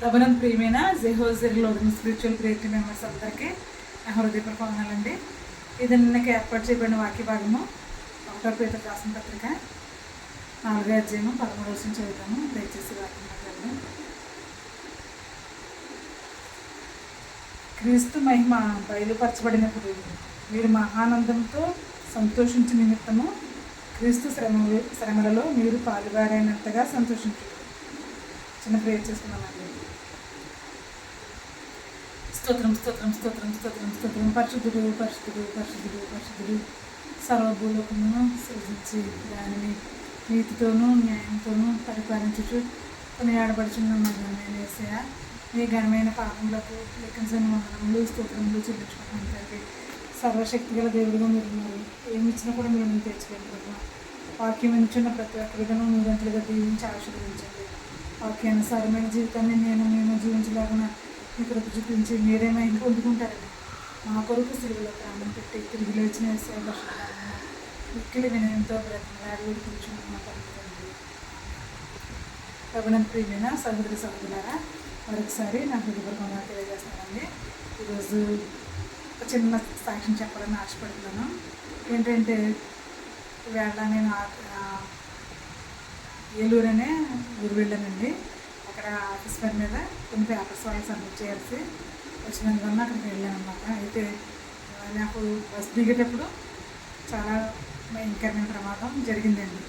ప్రభునందు ప్రియమైన జెహోజెర్లోని spiritual prayer members అందరికీ నా హృదయపూర్వక వందనాలండి. ఇది నిన్నకి ఏర్పాటు చేయబడిన వాక్య భాగము 1వ పేతురు రాసిన పత్రిక 4వ అధ్యాయము 13వ వచనం చదువుతాము. దయచేసి వాక్యం మాట్లాడదాం. క్రీస్తు మహిమ బయలుపరచబడినప్పుడు మీరు మహానందంతో సంతోషించే నిమిత్తము క్రీస్తు శ్రమలలో మీరు పాలుగారైనంతగా సంతోషించు. చిన్న ప్రేయర్ చేసుకున్నామండి. స్తోత్రం స్తోత్రం స్తోత్రం స్తోత్రం స్తోత్రం. పరిశుద్ధుడు పరిశుద్ధుడు పరిశుద్ధుడు పరిశుద్ధుడు సర్వభూలోకమును సృజించి దానిని నీతితోనూ న్యాయంతోనూ పరిపాలించుచు కొనియాడబడుచున్న మా ఘనమైన యేసయ్య, మీ ఘనమైన పాపములకు లెక్కించని వందనములు స్తోత్రములు చెల్లించుకుంటున్నాను తండ్రి. సర్వశక్తి గల దేవుడిగా మీరు ఉన్నారు. ఏమి ఇచ్చినా కూడా మీరు తెచ్చుకోలేదు. వాక్యం ఇచ్చిన ప్రతి ఒక్కరిగాను మీరంతలుగా దీవించి ఆశీర్వదించండి. వాక్యానుసారమైన జీవితాన్ని నేను జీవించలేకుండా మీ కృప చూపించి మీరేమో ఇంకా పొందుకుంటారండి. మా కొరకు సిలువలో ప్రాణం పెట్టి తిరిగి లేచిన మిక్కిలి వినయంతో బ్రతిమలాడి కూర్చుంటున్న తండ్రి. ప్రభునందు ప్రియమైన సహోదరి సహోదరులారా, మరొకసారి నా హృదయపూర్వకంగా తెలియజేస్తానండి. ఈరోజు ఒక చిన్న సాక్ష్యం చెప్పాలని ఆశపడుతున్నాను. ఏంటంటే ఈవేళ నేను ఏలూరు అనే ఊరు వెళ్ళానండి. అక్కడ ఆఫీస్ పని మీద కొన్ని పేపర్స్ వాళ్ళకి సబ్మిట్ చేయాల్సి వచ్చినందువల్ల అక్కడికి వెళ్ళాను అనమాట. అయితే నాకు బస్సు దిగేటప్పుడు చాలా భయంకరమైన ప్రమాదం జరిగిందండి.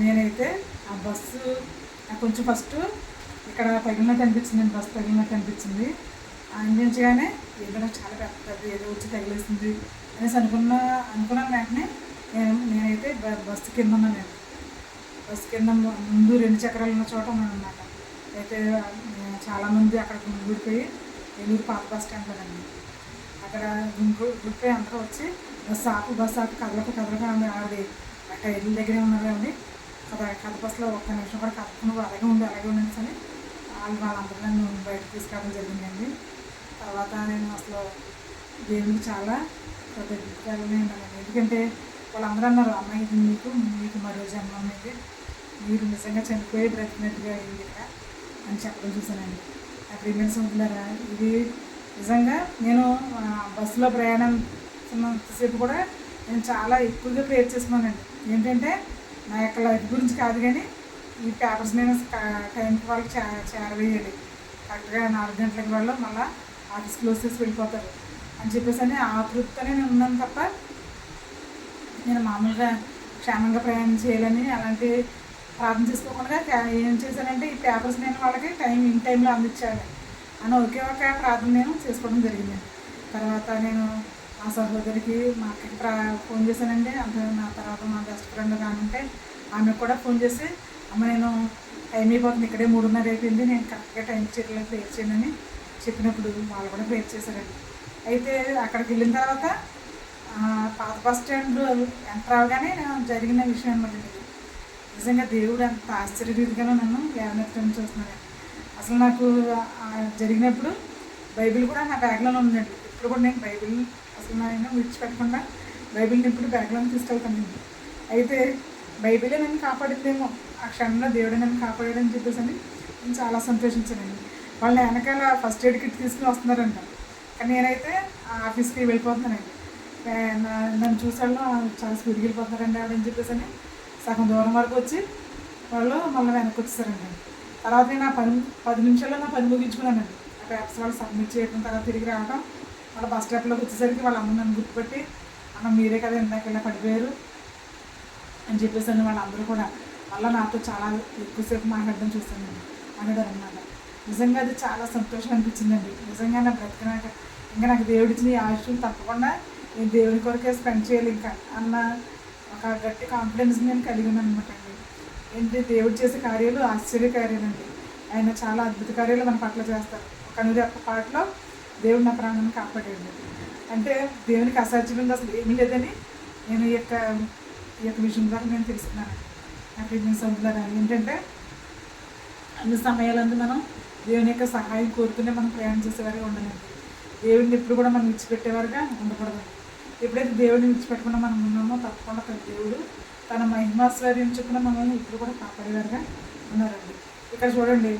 నేనైతే ఆ బస్సు నాకు కొంచెం ఫస్ట్ ఇక్కడ తగిలినట్టు అనిపించిందండి. బస్సు తగిలినట్టు అనిపించింది. అనిపించగానే ఏదైనా చాలా పెద్దది ఏదో వచ్చి తగిలేసింది అనేసి అనుకున్నాను. వెంటనే నేనైతే బస్సు కింద ఉన్నానండి. బస్సు కింద ముందు 2 చక్రాలు ఉన్న చోట ఉన్నాను అనమాట. అయితే చాలామంది అక్కడ గుడిపోయి ఏలూరు పాత బస్ స్టాండ్లోనండి. అక్కడ గుడిపోయి అందరూ వచ్చి బస్సు ఆపు కదలక ఆవిడ ఆ టైర్ల దగ్గరే ఉన్నారు అండి. కథ బస్సులో ఒక్క నిమిషం కూడా కదలకుండా అలాగే ఉండేసి అని వాళ్ళందరూ నన్ను బయటకు తీసుకురావడం జరిగిందండి. తర్వాత నేను అసలు దేవునికి చాలా కృతజ్ఞతగానే ఉన్నానండి. ఎందుకంటే వాళ్ళందరూ అన్నారు, అమ్మాయి ఇది మీకు మరో జన్మ అనేది, మీరు నిజంగా చనిపోయి బ్రతికినట్టుగా అయింది ఇక్కడ అని చెప్పడం చూశానండి. నా ప్రియమైన సోదరులారా, ఇది నిజంగా నేను బస్సులో ప్రయాణం ఉన్నంతసేపు కూడా నేను చాలా ఎక్కువగా ప్రేయర్ చేసుకున్నానండి. ఏంటంటే నా యొక్క లైఫ్ గురించి కాదు, కానీ ఈ పేపర్స్ నేను టైంకి వాళ్ళకి చేరవేయాలి. కరెక్ట్గా 4 గంటలకి వాళ్ళు మళ్ళీ ఆఫీస్ క్లోజ్ చేసి వెళ్ళిపోతారు అని చెప్పేసి అని ఆతృతనే నేను ఉన్నాను తప్ప నేను మామూలుగా క్షేమంగా ప్రయాణం చేయాలని అలాంటి ప్రార్థన చేసుకోకుండా ఏం చేశానంటే ఈ పేపర్స్ నేను వాళ్ళకి ఇన్ టైంలో అందించాలి అని ఒకే ఒక ప్రార్థన నేను చేసుకోవడం జరిగిందండి. తర్వాత నేను మా సహోదరికి మా అక్కకి ఫోన్ చేశానండి. నా తర్వాత మా బెస్ట్ ఫ్రెండ్ కానుంటే ఆమెకు కూడా ఫోన్ చేసి, అమ్మ నేను టైం అయిపోతుంది, ఇక్కడే 3:30 అయిపోయింది, నేను కరెక్ట్గా టైంకి చర్యలు ప్రేర్ చేయండి అని చెప్పినప్పుడు వాళ్ళు కూడా ప్రేర్ చేశారండి. అయితే అక్కడికి వెళ్ళిన తర్వాత పాత బస్ స్టాండ్ ఎంటర్ అవగానే జరిగిన విషయం అనమాట. నిజంగా దేవుడు అంత ఆశ్చర్యరీతిగానో నన్ను లేవనెత్తడం చూస్తున్నాను. అసలు నాకు జరిగినప్పుడు బైబిల్ కూడా నా బ్యాగ్లోనే ఉందండి. ఇప్పుడు కూడా నేను బైబిల్ అసలు నేను విడిచిపెట్టకుండా బైబిల్ని ఇప్పుడు బ్యాగ్లోనే తీసుకెళ్తానండి. అయితే బైబిలే నన్ను కాపాడిందేమో, ఆ క్షణంలో దేవుడే నన్ను కాపాడాడని చెప్పేసి అని నేను చాలా సంతోషించానండి. వాళ్ళని వెనకాల ఫస్ట్ ఎయిడ్ కిట్ తీసుకుని వస్తున్నారంట, కానీ నేనైతే ఆఫీస్కి వెళ్ళిపోతున్నానండి. నన్ను చూసాళ్ళు చాలా స్పీడ్కి వెళ్ళిపోతున్నారండి ఆవిడని చెప్పేసి అని సగం దూరం వరకు వచ్చి వాళ్ళు మళ్ళీ వెనక్కి వచ్చేసారండి. తర్వాత నేను 10 నిమిషాల్లో నా పని ముగించుకున్నానండి. ఆ పేపర్స్ వాళ్ళు సబ్మిట్ చేయడం, తర్వాత తిరిగి రావడం, వాళ్ళ బస్ స్టాప్లోకి వచ్చేసరికి వాళ్ళ అమ్మ నన్ను గుర్తుపెట్టి, అన్న మీరే కదా ఇందాక ఇలా పడిపోయారు అని చెప్పేసి అని వాళ్ళందరూ కూడా మళ్ళీ నాతో చాలా ఎక్కువసేపు మాట్లాడారనమాట. నిజంగా అది చాలా సంతోషం అనిపించిందండి. నిజంగా నా బ్రతికినాక ఇంకా నాకు దేవుడిచ్చిన ఈ ఆయుష్యం తప్పకుండా నేను దేవుడి కొరకే స్పెండ్ చేయాలి ఇంకా అన్న ఒక గట్టి కాన్ఫిడెన్స్ నేను కలిగి ఉన్నాను అనమాట అండి. ఏంటి దేవుడు చేసే కార్యాలు ఆశ్చర్య కార్యాలండి. ఆయన చాలా అద్భుత కార్యాలు మన పట్ల చేస్తారు. ఒక నూరు పాటలో దేవుడు నా ప్రాణాన్ని కాపాడాడు అంటే దేవునికి అసాధ్యమైంది అసలు ఏమీ లేదని నేను ఈ యొక్క విషయం ద్వారా నేను తెలుసుకున్నాను. నా ప్రియమైన సోదరులారా, ఏంటంటే అన్ని సమయాలందు మనం దేవుని యొక్క సహాయం కోరుకునే మనం ప్రయాణం చేసేవారుగా ఉండాలండి. దేవుడిని ఎప్పుడు కూడా మనం విడిచిపెట్టేవారుగా ఉండకూడదు. ఎప్పుడైతే దేవుడిని విడిచిపెట్టకుండా మనం ఉన్నామో తప్పకుండా దేవుడు తన మహిమాశ్వర్యం చొప్పున మనల్ని ఇప్పుడు కూడా కాపాడేవారుగా ఉన్నారండి. ఇక్కడ చూడండి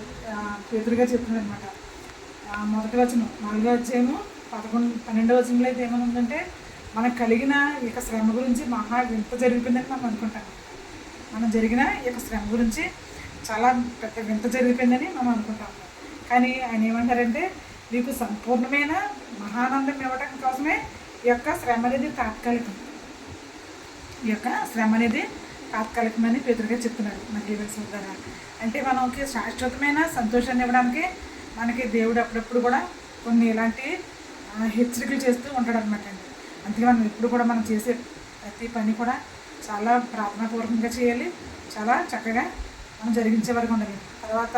పేతురుగా చెప్తుంది అనమాట. మొదటి వచనం 4వ అధ్యాయము 12వ వచనంలో అయితే ఏమైనా ఉందంటే, మనకు కలిగిన ఈ యొక్క శ్రమ గురించి మహా వింత జరిగిపోయిందని మనం అనుకుంటాం. మనం జరిగిన ఈ యొక్క శ్రమ గురించి చాలా పెద్ద వింత జరిగిపోయిందని మనం అనుకుంటాం. కానీ ఆయన ఏమంటారంటే, మీకు సంపూర్ణమైన మహానందం ఇవ్వడం కోసమే ఈ యొక్క శ్రమ అనేది తాత్కాలికం. ఈ యొక్క శ్రమ అనేది తాత్కాలికమని పేతురుగా చెప్తున్నారు మనకి ద్వారా. అంటే మనకి శాశ్వతమైన సంతోషాన్ని ఇవ్వడానికి మనకి దేవుడు అప్పుడప్పుడు కూడా కొన్ని ఇలాంటి హెచ్చరికలు చేస్తూ ఉంటాడు అనమాట అండి. అందుకే మనం ఎప్పుడు కూడా మనం చేసే ప్రతి పని కూడా చాలా ప్రార్థనాపూర్వకంగా చేయాలి, చాలా చక్కగా మనం జరిగించే వరకు ఉండాలి. తర్వాత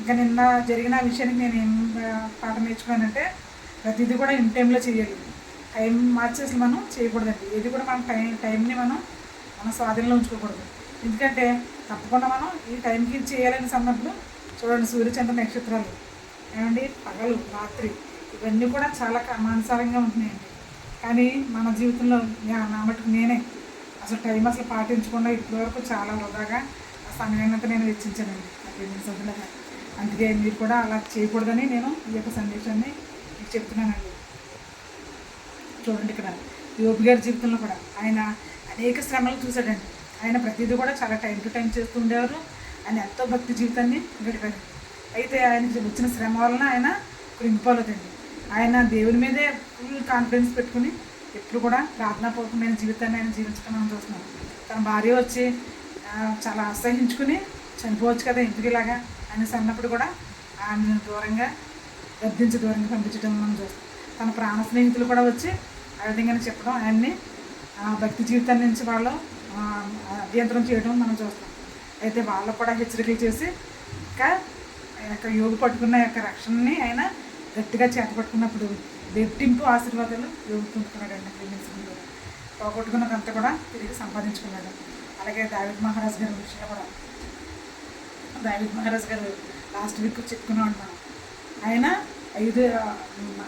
ఇంకా నిన్న జరిగిన విషయానికి నేను ఏం పాఠం నేర్చుకున్నానంటే, ప్రతిదీ కూడా ఇన్ టైంలో చేయాలి. టైం మార్చేసి మనం చేయకూడదండి. ఏది కూడా మనం టైంని మన స్వాధీనంలో ఉంచుకోకూడదు. ఎందుకంటే తప్పకుండా మనం ఈ టైంకి చేయాలని సందర్భంలో చూడండి, సూర్యచంద్ర నక్షత్రాలు ఏమండి, పగలు రాత్రి ఇవన్నీ కూడా చాలా మానసారంగా ఉంటున్నాయండి. కానీ మన జీవితంలో నా మటుకు నేనే అసలు టైం అసలు పాటించకుండా ఇప్పటివరకు చాలా వృధాగా ఆ సమయాన్ని అంతా నేను వెచ్చించానండి సభ్యులుగా. అందుకే మీరు కూడా అలా చేయకూడదని నేను ఈ యొక్క సందేశాన్ని మీకు చెప్తున్నానండి. చూడండి, ఇక్కడ యోబు గారి జీవితంలో కూడా ఆయన అనేక శ్రమలు చూశాడండి. ఆయన ప్రతిదీ కూడా చాలా టైం టు టైం చేస్తూ ఉండేవారు. ఆయన ఎంతో భక్తి జీవితాన్ని గడిపారు. అయితే ఆయనకి వచ్చిన శ్రమ వలన ఆయన కృంగిపోలేదండి. ఆయన దేవుని మీదే ఫుల్ కాన్ఫిడెన్స్ పెట్టుకుని ఎప్పుడు కూడా ప్రార్థనాపూర్వకమైన జీవితాన్ని ఆయన జీవించడం మనం చూస్తున్నాం. తన భార్య వచ్చి చాలా అసహించుకుని చనిపోవచ్చు కదా ఎందుకు ఇలాగా అనేసి అన్నప్పుడు కూడా ఆయన దూరంగా దూరంగా పంపించడం మనం చూస్తాం. తన ప్రాణ స్నేహితులు కూడా వచ్చి ఆ విధంగానే చెప్పడం, ఆయన్ని భక్తి జీవితాన్ని నుంచి వాళ్ళు అభ్యంతరం చేయడం మనం చూస్తాం. అయితే వాళ్ళకు కూడా హెచ్చరికలు చేసి ఇంకా యొక్క యోగు పట్టుకున్న యొక్క రక్షణని ఆయన గట్టిగా చేతపట్టుకున్నప్పుడు రెట్టింపు ఆశీర్వాదాలు యోగు పొందుకున్నాడండి. ప్రేమించుకుంటూ పోగొట్టుకున్నదంతా కూడా తిరిగి సంపాదించుకున్నాడు. అలాగే దావీద్ మహారాజ్ గారి విషయంలో కూడా దావీద్ మహారాజ్ గారు లాస్ట్ వీక్ చెప్పుకున్నాం మనం. ఆయన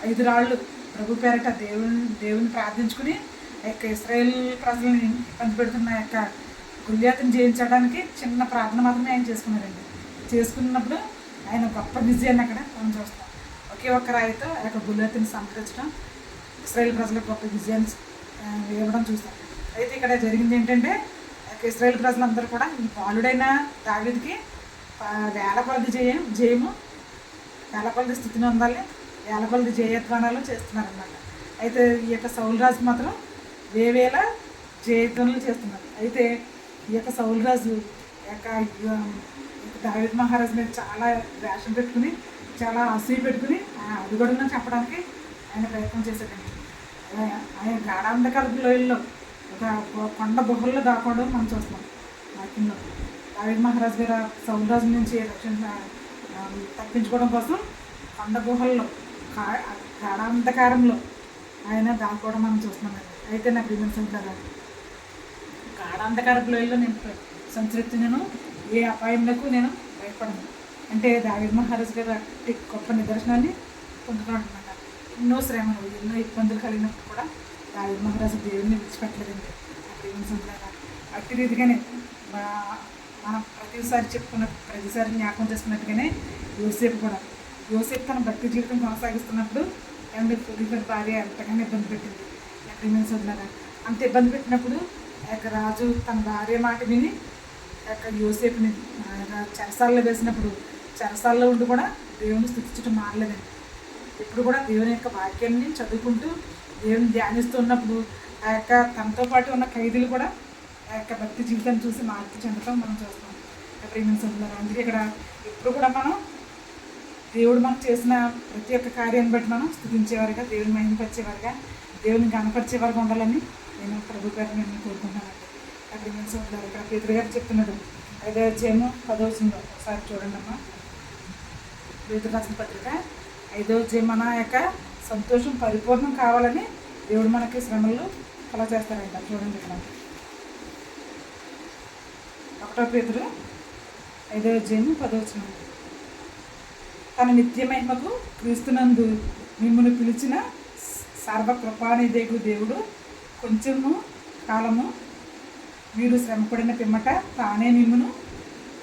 5 రాళ్ళు ప్రభు పేరట దేవుని ప్రార్థించుకుని ఆ యొక్క ఇశ్రాయేల్ ప్రజల్ని ఇబ్బంది పెడుతున్న యొక్క గుళ్యాతను జయించడానికి చిన్న ప్రార్థన మాత్రమే ఆయన చేసుకున్నారండి. చేసుకున్నప్పుడు ఆయన గొప్ప విజయాన్ని అక్కడ మనం చూస్తాం. ఒకే ఒక్క రాయితో ఆ యొక్క గుళ్యాతని సంహరించడం, ఇశ్రాయేల్ ప్రజలకు గొప్ప విజయాన్ని ఇవ్వడం చూస్తాం. అయితే ఇక్కడ జరిగింది ఏంటంటే, ఇశ్రాయేల్ ప్రజలందరూ కూడా ఈ బాలుడైన దావీదుకి వేల కొలది జయము, వేల కొలది స్థితిని ఉండాలి, వేల కొలది జయధ్వానాలు చేస్తున్నారన్నమాట. అయితే ఈ యొక్క సౌలు రాజు మాత్రం వేవేల జయధ్వనులు చేస్తున్నారు. అయితే ఈ యొక్క సౌలు రాజు యొక్క దావీద్ మహారాజు మీద చాలా ద్వేషం పెట్టుకుని, చాలా అసూయ పెట్టుకుని అది కూడా చెప్పడానికి ఆయన ప్రయత్నం చేశాడండి. ఆయన గాఢాంధకారపు లోయల్లో ఒక కొండ గుహల్లో దాక్కోవడం మనం చూస్తాం. వాక్యంలో దావీద్ మహారాజు గారు సౌలు రాజు నుంచి తప్పించుకోవడం కోసం కొండ గుహల్లో గాఢాంధకారంలో ఆయన దాక్కోవడం మనం చూస్తున్నామండి. అయితే నాకు ప్రియమైన కదా, గాఢాంధకారపు లోయల్లో నేను సంచరిస్తున్నాను, ఏ అపాయంలో నేను భయపడను అంటే దావీద్ మహారాజు గారు గొప్ప నిదర్శనాన్ని పొందుతాడు అనమాట. ఎన్నో శ్రమలు, ఎన్నో ఇబ్బందులు కలిగినప్పుడు కూడా దావీద్ మహారాజు దేవుడిని విడిచిపెట్టలేదండి. అట్టి రీతిగానే మనం ప్రతిసారి జ్ఞాపకం చేసుకున్నట్టుగానే యోసేపు తన భక్తి జీవితం కొనసాగిస్తున్నప్పుడు పొలిఫర్ భార్య ఎంతగానో ఇబ్బంది పెట్టింది. ప్రియమైన సోదరులారా, అంత ఇబ్బంది పెట్టినప్పుడు రాజు తన భార్య మాట విని యోసేపుని చెరసాల్లో వేసినప్పుడు చెరసాల్లో ఉండి కూడా దేవుని స్తుతించడం మారలేదండి. ఎప్పుడు కూడా దేవుని యొక్క వాక్యాన్ని చదువుకుంటూ దేవుని ధ్యానిస్తున్నప్పుడు ఆ యొక్క తనతో పాటు ఉన్న ఖైదీలు కూడా ఆ యొక్క భక్తి జీవితాన్ని చూసి మార్పు చెందడం మనం చూస్తాం. ప్రియమైన సోదరులారా, అందుకే ఇక్కడ ఎప్పుడు కూడా మనం దేవుడు మనం చేసిన ప్రతి ఒక్క కార్యాన్ని బట్టి మనం స్తుతించేవారుగా, దేవుని మహిమపరిచేవారుగా, దేవుని గణపరిచేవారుగా ఉండాలని నేను ప్రభు గారిని నేను కోరుకుంటున్నానండి. ప్రియమైన సోదరులారా, ఇక్కడ పేతురు గారు చెప్తున్నాడు 5వ అధ్యాయము 10వ వచనంలో ఒకసారి చూడండి అమ్మా. పేతురు రాసిన పత్రిక 5వ అధ్యాయం మన యొక్క సంతోషం పరిపూర్ణం కావాలని దేవుడు మనకి శ్రమలు కలా చేస్తారంట. చూడండి ఇక్కడ 1వ పేతురు 5వ అధ్యాయము 10వ వచనం. తన నిత్య మహిమకు క్రీస్తునందు మిమ్మల్ని పిలిచిన సర్వకృపానిదేగు దేవుడు కొంచెము కాలము మీరు శ్రమపడిన పిమ్మట తానే మిమ్మును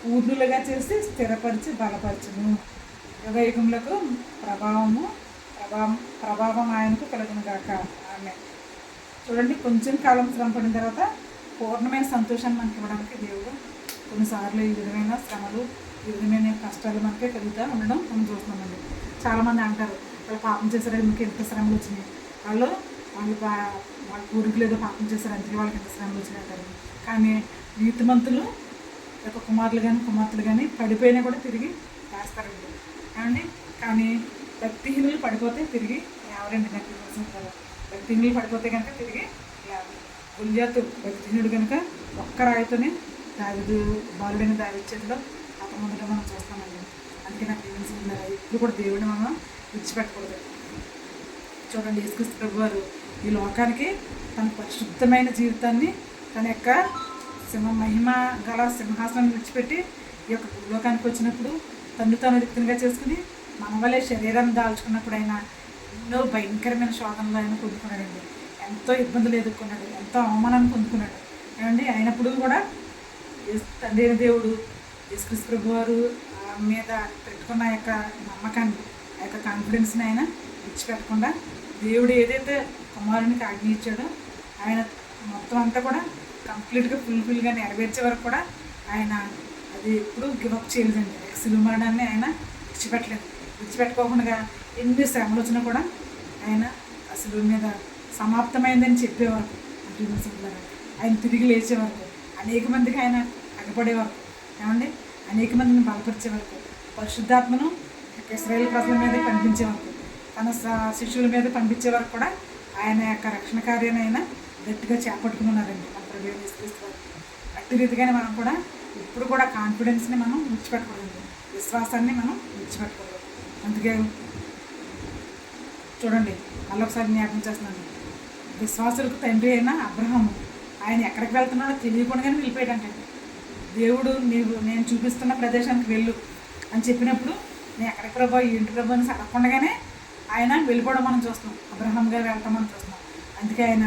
పూర్ణులుగా చేసి స్థిరపరిచి బలపరచును. యుగయుగములకు ప్రభావము ప్రభావం ఆయనకు కలుగును గాక. ఆమె చూడండి, కొంచెం కాలం శ్రమ పడిన తర్వాత పూర్ణమైన సంతోషాన్ని మనకి ఇవ్వడానికి దేవుడు కొన్నిసార్లు ఈ విధమైన శ్రమలు, ఈ విధమైన కష్టాలు మనకే కలుగుతూ ఉండడం మనం చూస్తున్నామండి. చాలామంది అంటారు, వాళ్ళు పాపం చేశారు, మీకు ఎంత శ్రమలు వచ్చినాయి, వాళ్ళు వాళ్ళ పూర్వీకులు ఏదో పాపం చేశారు అందుకే వాళ్ళకి ఎంత శ్రమలు వచ్చినాయి అంటారు. కానీ నీతిమంతులు యొక్క కుమారులు కానీ కుమార్తెలు కానీ పడిపోయినా కూడా తిరిగి వేస్తారండి. ఏమండి, కానీ భక్తిహీనులు పడిపోతే తిరిగి ఎవరండి నాకు కదా. భక్తిహీనులు పడిపోతే కనుక తిరిగి గుళ్యాతు భక్తిహీనుడు కనుక ఒక్క రాయితోనే దావిదు బాలుడైన దావీదు చేతిలో అతను మనం చూస్తామండి. అందుకే నాకు ఉన్నారు ఇప్పుడు కూడా దేవుడిని మనం విడిచిపెట్టకూడదు. చూడండి, యేసుక్రీస్తు ప్రభువారు ఈ లోకానికి తన పరిశుద్ధమైన జీవితాన్ని తన యొక్క మహిమ గల సింహాసనం విడిచిపెట్టి ఈ యొక్క భూలోకానికి వచ్చినప్పుడు తాను రిక్తంగా చేసుకుని మన వల్లే శరీరాన్ని దాల్చుకున్నప్పుడు ఆయన ఎన్నో భయంకరమైన శోధనలు ఆయన పొందుకున్నాడండి. ఎంతో ఇబ్బందులు ఎదుర్కొన్నాడు, ఎంతో అవమానాన్ని పొందుకున్నాడు. ఏమండి, అయినప్పుడు కూడా తండ్రి దేవుడు యేసుక్రీస్తు ప్రభువారు మీద పెట్టుకున్న యొక్క నమ్మకాన్ని, ఆ యొక్క కాన్ఫిడెన్స్ని ఆయన విడిచిపెట్టకుండా దేవుడు ఏదైతే కుమారునికి ఆజ్ఞ ఇచ్చాడో ఆయన మొత్తం అంతా కూడా కంప్లీట్గా ఫుల్ఫిల్గా నెరవేర్చే వరకు కూడా ఆయన అది ఎప్పుడూ గివప్ చేయలేదండి. సిలువ మరణాన్ని ఆయన విడిచిపెట్టుకోకుండా ఎన్ని శ్రమలు వచ్చినా కూడా ఆయన అసలు మీద సమాప్తమైందని చెప్పేవారు. ఆయన తిరిగి లేచే వరకు, అనేక మందికి ఆయన అగపడే వరకు, ఏమండి అనేక మందిని బలపరిచే వరకు, పరిశుద్ధాత్మను ఇశ్రాయేలు ప్రజల మీద పంపించే వరకు, తన శిష్యుల మీద పంపించే వరకు కూడా ఆయన యొక్క రక్షణ కార్యాన్ని ఆయన గట్టిగా చేపట్టుకున్నారండి. మన ప్రభువు యేసుక్రీస్తు వారు అట్టి రీతిగానే మనం కూడా ఇప్పుడు కూడా కాన్ఫిడెన్స్ని మనం విడిచిపెట్టకూడదు, విశ్వాసాన్ని మనం విడిచిపెట్టకూడదు. అందుకే చూడండి, మళ్ళొకసారి జ్ఞాపకం చేస్తున్నాను, విశ్వాసులకు తండ్రి అయిన అబ్రహాము ఆయన ఎక్కడికి వెళ్తున్నాడో తెలియకుండానే వెళ్ళిపోయాడంటే, దేవుడు నేను చూపిస్తున్న ప్రదేశానికి వెళ్ళు అని చెప్పినప్పుడు నేను ఎక్కడికి ప్రభావ ఏంటి ప్రభావ అని అడగకుండానే ఆయన వెళ్ళిపోవడం మనం చూస్తున్నాం. అబ్రహాం గారు వెళ్ళటం మనం చూస్తున్నాం. అందుకే ఆయన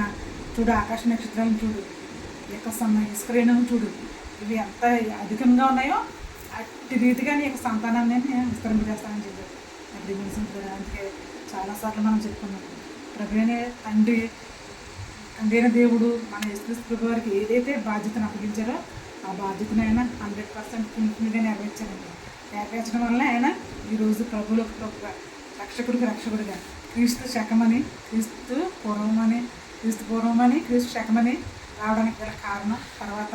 చూడు, ఆకాశ నక్షత్రాలను చూడు, ఇసుకరేణును చూడు, ఇవి ఎంత అధికంగా ఉన్నాయో అట్టి రీతిగా నీ యొక్క సంతానాన్ని నేను విస్తరింపజేస్తానని చెప్పారు. అందుకే చాలాసార్లు మనం చెప్పుకున్నాం, ప్రభువైన తండ్రి అయిన దేవుడు మన యేసుక్రీస్తు ప్రభు వారికి ఏదైతే బాధ్యతను అప్పగించారో ఆ బాధ్యతనైనా 100% ఫుల్ఫిల్గా నెరవేర్చారండి. నెరవేర్చడం వల్ల ఆయన ఈరోజు ప్రభువులకు ప్రభుగా, రక్షకుడిగా క్రీస్తు శకమని, క్రీస్తు పూర్వమని క్రీస్తు శకమని రావడానికి గల కారణం. తర్వాత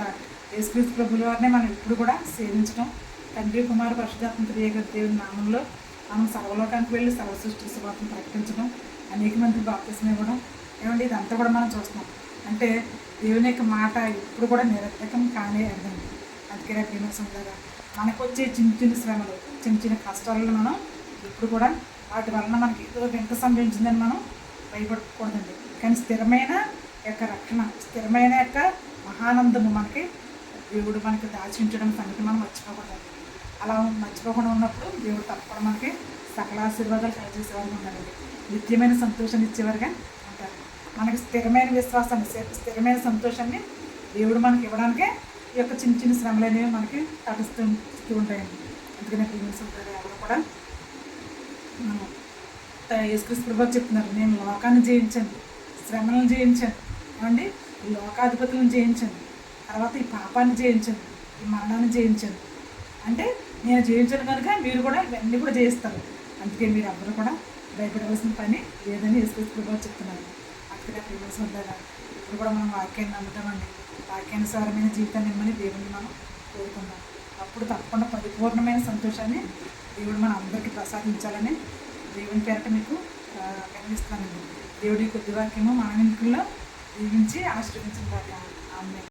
యేసుక్రీస్తు ప్రభుల వారిని మనం ఇప్పుడు కూడా సేవించడం, తండ్రి కుమార పరిశుద్ధాత్మ త్రియేక దేవుని నామంలో మనం సర్వలోకానికి వెళ్ళి సర్వ సృష్టి సువార్తను ప్రకటించడం, అనేక మందికి బాప్తిస్మం ఇవ్వడం, ఏమండి ఇదంతా కూడా మనం చూస్తున్నాం. అంటే దేవుని యొక్క మాట ఇప్పుడు కూడా నిరర్థకం కానే అర్థండి. అందుకే ప్రేమసంగా మనకు వచ్చే చిన్న శ్రమలు, చిన్న కష్టాలను మనం ఇప్పుడు కూడా వాటి వలన మనకి ఏదో వింత సంభవించిందని మనం భయపడకూడదండి. కానీ స్థిరమైన యొక్క రక్షణ, స్థిరమైన యొక్క మహానందము మనకి దేవుడు మనకి దాచి ఉంచడం సంగతి మనం మర్చిపోకూడదు. అలా మర్చిపోకుండా ఉన్నప్పుడు దేవుడు తప్పకుండా మనకి సకల ఆశీర్వాదాలు కలిగజేసేవారుగా ఉండాలండి. నిత్యమైన సంతోషాన్ని ఇచ్చేవారుగా ఉంటారు. మనకి స్థిరమైన విశ్వాసాన్ని, స్థిరమైన సంతోషాన్ని దేవుడు మనకి ఇవ్వడానికే ఈ యొక్క చిన్న శ్రమలు అనేవి మనకి తటిస్తూ ఉంటాయండి. అందుకనే ప్రేమిస్తుంటారు ఎవరు కూడా యేసుక్రీస్తు ప్రభువు చెప్తున్నారు, నేను లోకాన్ని జయించాను, శ్రమలను జయించాను, ఏమండి ఈ లోకాధిపతులను జయించాను, తర్వాత ఈ పాపాన్ని జయించాను, ఈ మరణాన్ని జయించాను. అంటే నేను జయించాను కనుక మీరు కూడా ఇవన్నీ కూడా జయిస్తారు. అందుకే మీరు అందరూ కూడా భయపడవలసిన పని లేదని యేసుక్రీస్తు ప్రభువు చెప్తున్నారు. అందుకనే ప్రేమిస్తుంటారా ఇప్పుడు కూడా మనం వాక్యాన్ని నమ్ముతామండి. వాక్యానుసారమైన జీవితాన్ని ఇమ్మని దేవుడిని మనం కోరుకుందాం. అప్పుడు తప్పకుండా పరిపూర్ణమైన సంతోషాన్ని దేవుడు మన అందరికీ ప్రసాదించాలని దేవుని పేరట మీకు విన్నవిస్తున్నానండి. దేవుడి కొద్ది వాక్యము మన ఇంట్లో దీవించి ఆశీర్వదించిన ఆమె.